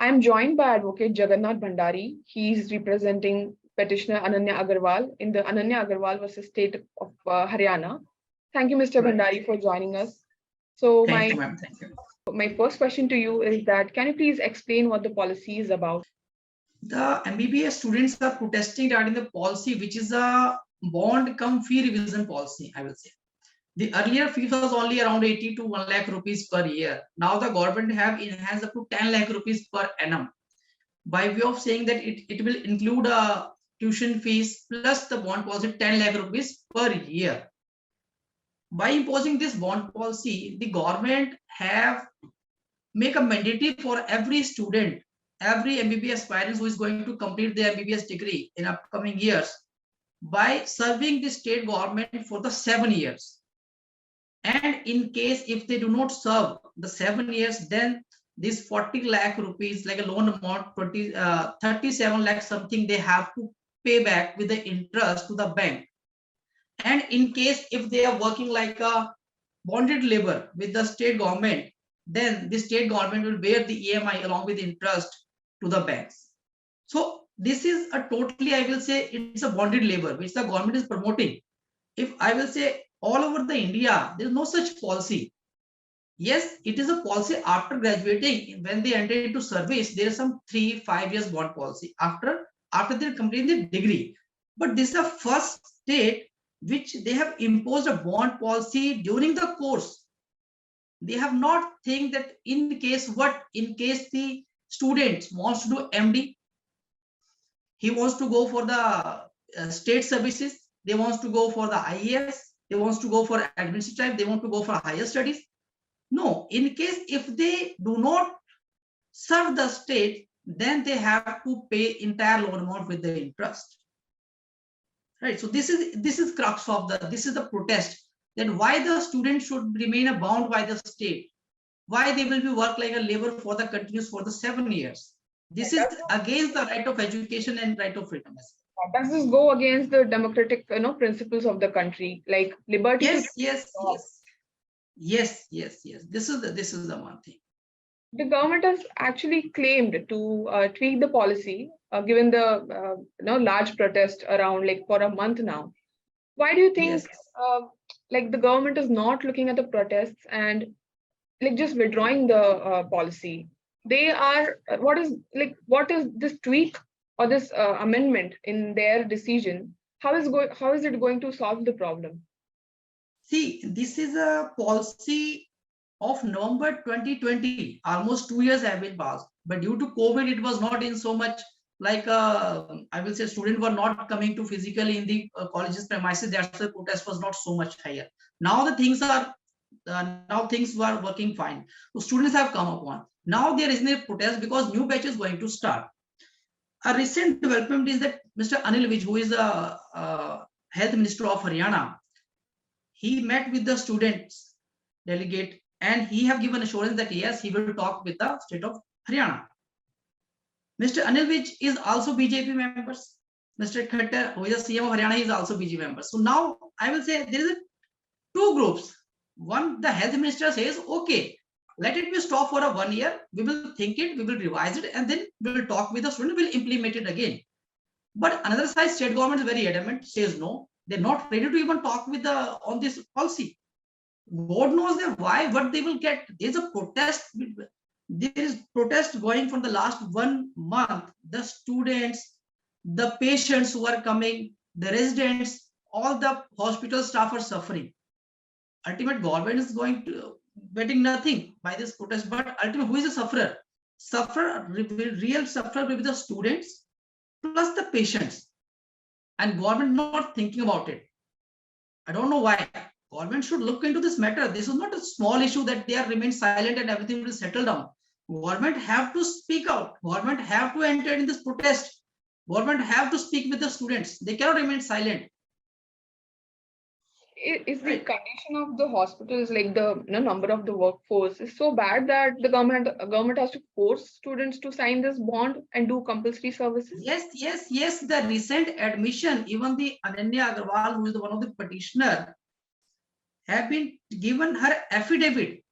I'm joined by Advocate Jagan Nath Bhandari. He's representing petitioner Ananya Agarwal in the Ananya Agarwal versus State of Haryana. Thank you, Mr. Right. Bhandari, for joining us. So Thank you, ma'am. Thank you. my first question to you is that can you please explain what the policy is about? The MBBS students are protesting regarding the policy, which is a bond cum fee revision policy, I will say. The earlier fee was only around 80 to 1 lakh rupees per year. Now the government have enhanced up to 10 lakh rupees per annum by way of saying that it will include a tuition fees plus the bond policy 10 lakh rupees per year. By imposing this bond policy, the government have make a mandatory for every student, every MBBS aspirant who is going to complete their MBBS degree in upcoming years by serving the state government for the 7 years. And in case if they do not serve the 7 years, then this 40 lakh rupees, like a loan amount, 37 lakh something, they have to pay back with the interest to the bank. And in case if they are working like a bonded labor with the state government, then the state government will bear the EMI along with interest to the banks. So this is a totally, I will say, it's a bonded labor which the government is promoting. If I will say all over the India, there is no such policy. Yes, it is a policy after graduating. When they enter into service, there is some 3-5 years bond policy after they complete the degree. But this is the first state which they have imposed a bond policy during the course. They have not think that in case the student wants to do MD, he wants to go for the state services, they wants to go for the IAS, they wants to go for administrative, they want to go for higher studies. No, in case if they do not serve the state, then they have to pay entire loan amount with the interest. Right. So this is crux of this is the protest, that why the student should remain bound by the state, why they will be work like a labor for the continuous for the 7 years. This is against the right of education and right of freedom. Does this go against the democratic principles of the country, like liberty? Yes. This is the one thing. The government has actually claimed to tweak the policy, given the large protest around like for a month now. Why do you think like the government is not looking at the protests and like just withdrawing the policy? They are what is this tweak or this amendment in their decision? How is it going to solve the problem? See, this is a policy of November 2020. Almost 2 years have been passed, but due to COVID, it was not in so much like I will say students were not coming to physically in the colleges premises. That's the protest was not so much higher. Now the things are were working fine. So students have come upon. Now there is no protest because new batch is going to start. A recent development is that Mr. Anil Vij, who is the health minister of Haryana, he met with the students delegate and he have given assurance that yes, he will talk with the state of Haryana. Mr. Anil Vij is also BJP members. Mr. Khattar, who is the CM of Haryana, is also BJP member. So now I will say there is two groups. One, the health minister says, okay, let it be stopped for 1 year. We will think it, we will revise it, and then we will talk with the student, we will implement it again. But another side, state government is very adamant, says no, they're not ready to even talk with on this policy. God knows that why, what they will get. There's a protest. There is protest going for the last 1 month. The students, the patients who are coming, the residents, all the hospital staff are suffering. Ultimate government is going to getting nothing by this protest, but ultimately who is the sufferer? Real sufferer will be the students plus the patients, and government not thinking about it. I don't know why. Government should look into this matter. This is not a small issue that they are remain silent and everything will settle down. Government have to speak out. Government have to enter in this protest. Government have to speak with the students. They cannot remain silent. Is the condition of the hospitals, like the number of the workforce, is so bad that the government has to force students to sign this bond and do compulsory services? Yes. The recent admission, even the Ananya Agarwal, who is one of the petitioner, have been given her affidavit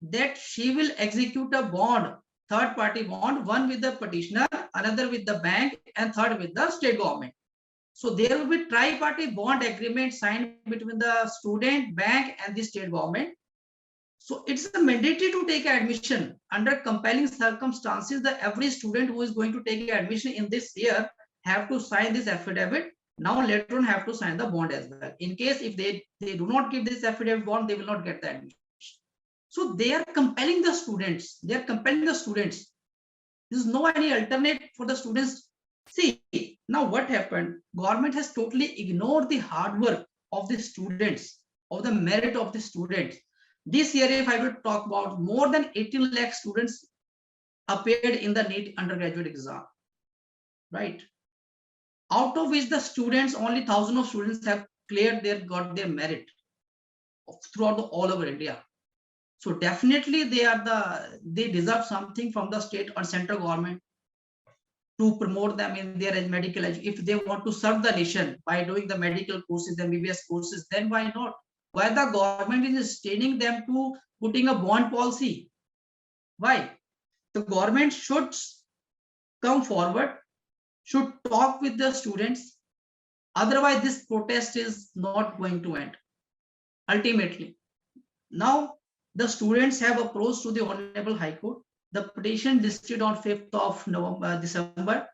that she will execute a bond third party bond, one with the petitioner, another with the bank, and third with the state government. So there will be tri-party bond agreement signed between the student, bank, and the state government. So it's a mandatory to take admission under compelling circumstances that every student who is going to take admission in this year have to sign this affidavit. Now later on have to sign the bond as well. In case if they do not give this affidavit bond, they will not get the admission. So they are compelling the students. They are compelling the students. There is no any alternate for the students. See, now what happened? Government has totally ignored the hard work of the students, of the merit of the students. This year, if I will talk about, more than 18 lakh students appeared in the NEET undergraduate exam, right? Out of which the students, only 1,000 of students have cleared got their merit throughout all over India. So definitely they deserve something from the state or central government to promote them in their medical education. If they want to serve the nation by doing the medical courses, the MBBS courses, then why not? Why the government is restraining them to putting a bond policy? Why? The government should come forward, should talk with the students. Otherwise, this protest is not going to end. Ultimately, now the students have approached to the Honorable High Court. The petition listed on 5th of December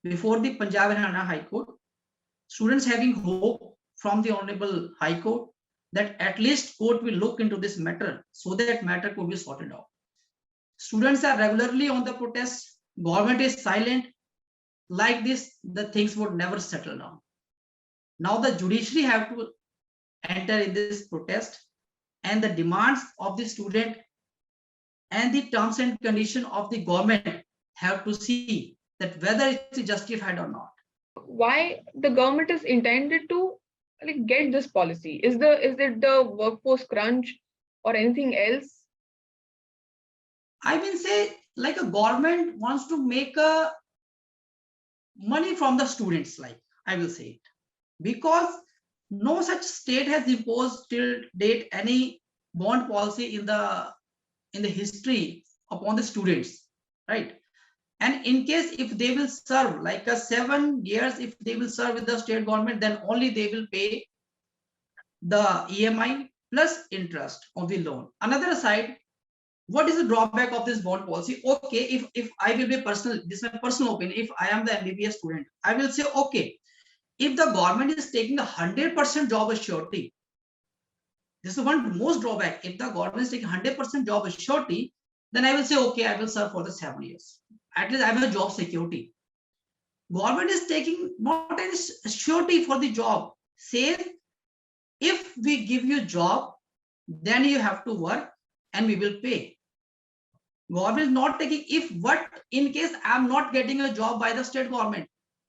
before the Punjab and Haryana High Court. Students having hope from the Honorable High Court that at least court will look into this matter so that matter could be sorted out. Students are regularly on the protest. Government is silent. Like this, the things would never settle down. Now the judiciary have to enter in this protest, and the demands of the student and the terms and conditions of the government have to see that whether it's justified or not. Why the government is intended to get this policy? Is it the workforce crunch or anything else? I will say, like, a government wants to make a money from the students, like I will say it, because no such state has imposed till date any bond policy in the history upon the students, right? And in case if they will serve like 7 years, if they will serve with the state government, then only they will pay the EMI plus interest on the loan. Another side, what is the drawback of this bond policy? Okay, if I will be personal, this is my personal opinion. If I am the MBBS student, I will say, okay, if the government is taking 100% job assurity, this is the one most drawback. If the government is taking 100% job assurity, then I will say, okay, I will serve for the 7 years. At least I have a job security. Government is taking not any surety for the job. Say, if we give you job, then you have to work and we will pay. Government is not taking, in case I am not getting a job by the state government,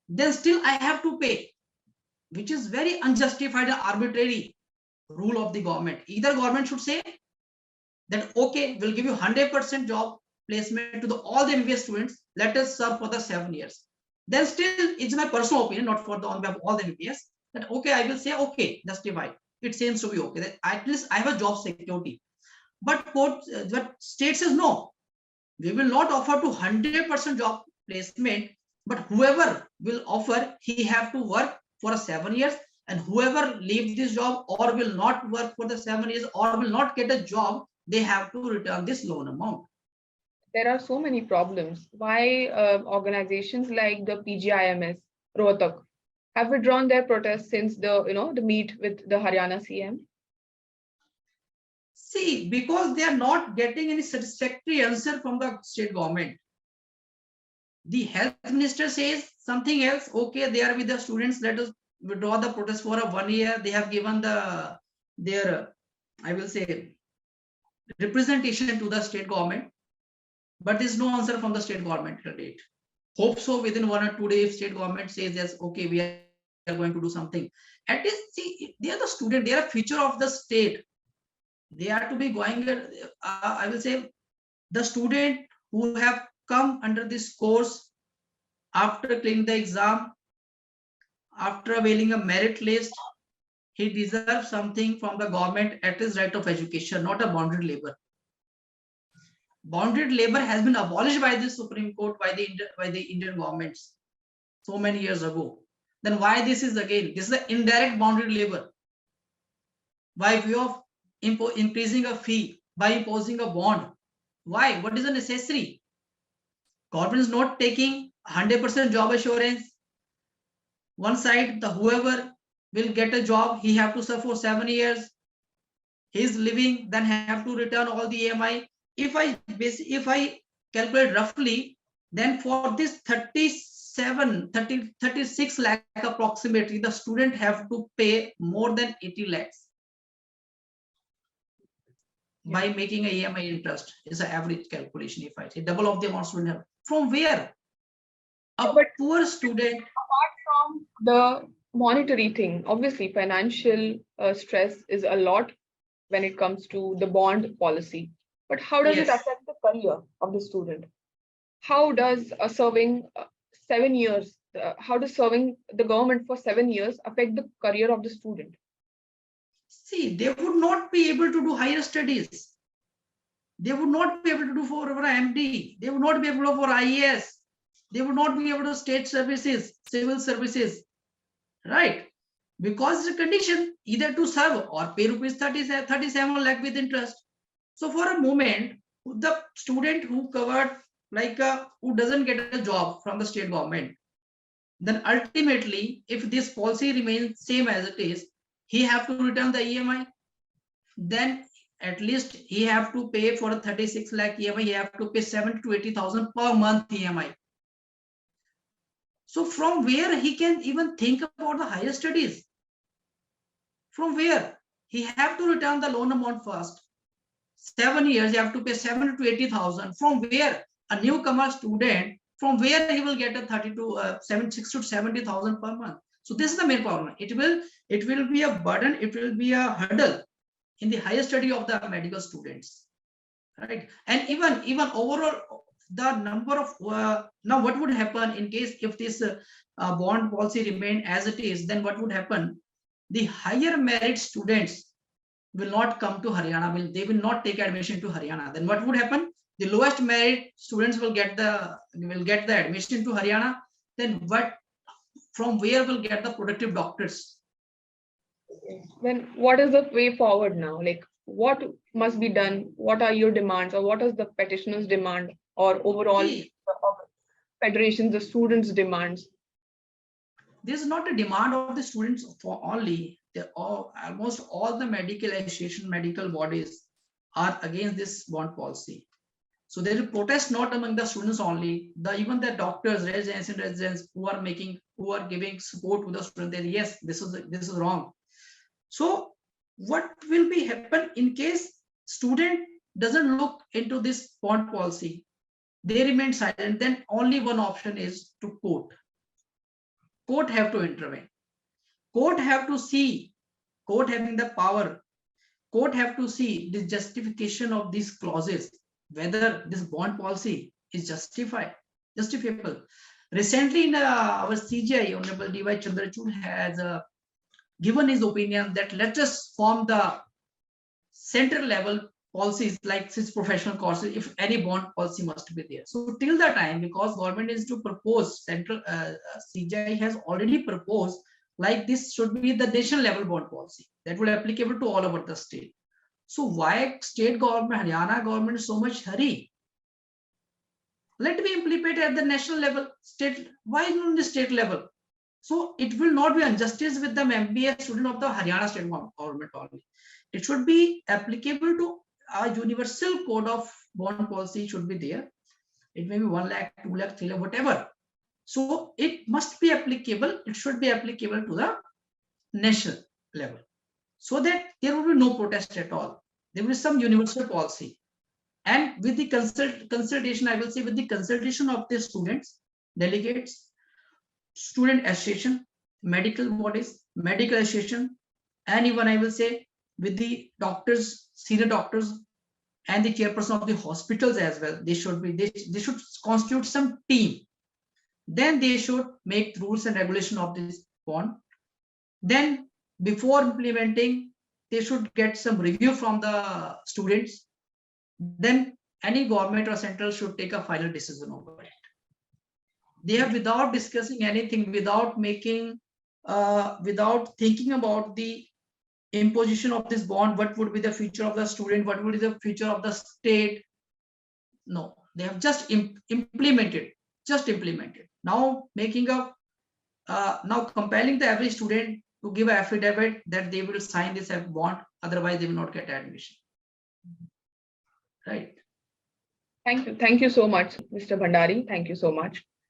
then still I have to pay, which is very unjustified and arbitrary rule of the government. Either government should say that, okay, we'll give you 100% job placement to all the MBBS students, let us serve for the 7 years. Then still, it's my personal opinion, not for the on behalf of all the MBBS, that okay, I will say, okay, justify. It seems to be okay. That at least I have a job security. But state says no, we will not offer to 100% job placement, but whoever will offer, he have to work for 7 years, and whoever leaves this job or will not work for the 7 years or will not get a job, they have to return this loan amount. There are so many problems. Why organizations like the PGIMS, Rohtak, have withdrawn their protest since the meet with the Haryana CM? See, because they are not getting any satisfactory answer from the state government. The health minister says something else. Okay, they are with the students. Let us withdraw the protest for 1 year. They have given their, I will say, representation to the state government, but there is no answer from the state government till date. Hope so within 1 or 2 days, state government says yes, okay, we are going to do something. At least, see, they are the student. They are a future of the state. They are to be going. I will say, the student who have come under this course after clearing the exam, after availing a merit list, he deserves something from the government at his right of education, not a bonded labor. Bonded labor has been abolished by the Supreme Court, by the Indian governments so many years ago. Then why this is again? This is the indirect bonded labor. By way of increasing a fee, by imposing a bond. Why? What is the necessary? Government is not taking 100% job assurance. One side, the whoever will get a job, he have to serve for 7 years. He is living, then have to return all the EMI. If I calculate roughly, then for this 36 lakh approximately, the student have to pay more than 80 lakhs by making a EMI interest. Is an average calculation. If I say double of the amount student have, from where? A poor student. Apart from the monetary thing, obviously financial stress is a lot when it comes to the bond policy. But how does it affect the career of the student? How does serving 7 years, how does serving the government for 7 years affect the career of the student? See, they would not be able to do higher studies. They would not be able to do for MD. They would not be able to for IAS. They would not be able to state services, civil services, right? Because it's a condition either to serve or pay rupees 37 lakh with interest. So for a moment, the student who covered who doesn't get a job from the state government, then ultimately, if this policy remains same as it is, he have to return the EMI. Then at least he have to pay for a 36 lakh EMI. He have to pay 70,000 to 80,000 per month EMI. So from where he can even think about the higher studies? From where? He have to return the loan amount first. 7 years, you have to pay 70,000 to 80,000. From where? A newcomer student, from where he will get a 60 to 70,000 per month. So this is the main problem. It will be a burden. It will be a hurdle in the higher study of the medical students, right? And even overall, the number of now what would happen in case if this bond policy remain as it is? Then what would happen? The higher merit students will not come to Haryana. They will not take admission to Haryana. Then what would happen? The lowest merit students will get the admission to Haryana. Then from where will get the productive doctors? Then what is the way forward now? Like what must be done? What are your demands, or what is the petitioner's demand, or overall federations, the students' demands? This is not a demand of the students for only. Almost all the medical association, medical bodies are against this bond policy. So there is protest not among the students only. Even the doctors, residents who are giving support to the students. Yes, this is wrong. So what will be happen in case student doesn't look into this bond policy? They remain silent. Then only one option is to court. Court have to intervene. Court have to see. Court having the power. Court have to see the justification of these clauses, whether this bond policy is justifiable. Recently, in our CJI, Honorable D.Y. Chandrachud has given his opinion that let us form the central level policies like this professional courses if any bond policy must be there. So till the time, because government is to propose, central CJI has already proposed like this should be the national level bond policy that will be applicable to all over the state. So why state government, Haryana government so much hurry? Let me implement at the national level, state. Why not the state level? So it will not be injustice with the MBBS student of the Haryana state government only. It should be applicable to a universal code of bond policy should be there. It may be 1 lakh, 2 lakh, 3 lakh, whatever. So it must be applicable. It should be applicable to the national level, so that there will be no protest at all. There will be some universal policy. And with the consultation, I will say with the consultation of the students, delegates, student association, medical bodies, medical association, and even I will say with the doctors, senior doctors, and the chairperson of the hospitals as well. They should constitute some team. Then they should make rules and regulation of this bond. Then before implementing, they should get some review from the students. Then any government or central should take a final decision over it. They have, without discussing anything, without making, without thinking about the imposition of this bond, what would be the future of the student, what would be the future of the state. No, they have just implemented. Now making a, now compelling the average student to give an affidavit that they will sign this bond, otherwise they will not get admission. Right. Thank you so much, Mr. Bhandari. Thank you so much.